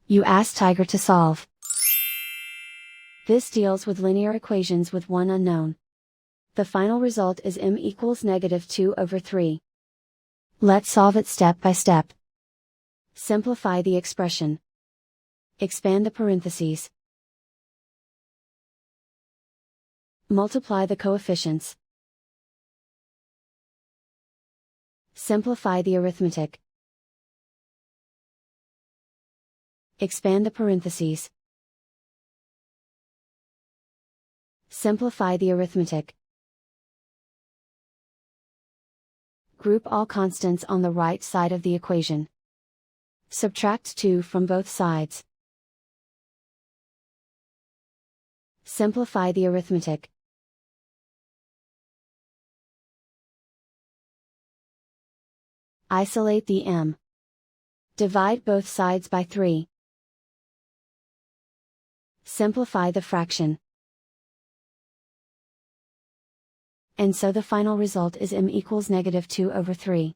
You ask Tiger to solve. This deals with linear equations with one unknown. The final result is m equals -2/3. Let's solve it step by step. Simplify the expression. Expand the parentheses. Multiply the coefficients. Simplify the arithmetic. Expand the parentheses. Simplify the arithmetic. Group all constants on the right side of the equation. Subtract 2 from both sides. Simplify the arithmetic. Isolate the m. Divide both sides by 3. Simplify the fraction. And so the final result is m equals -2/3.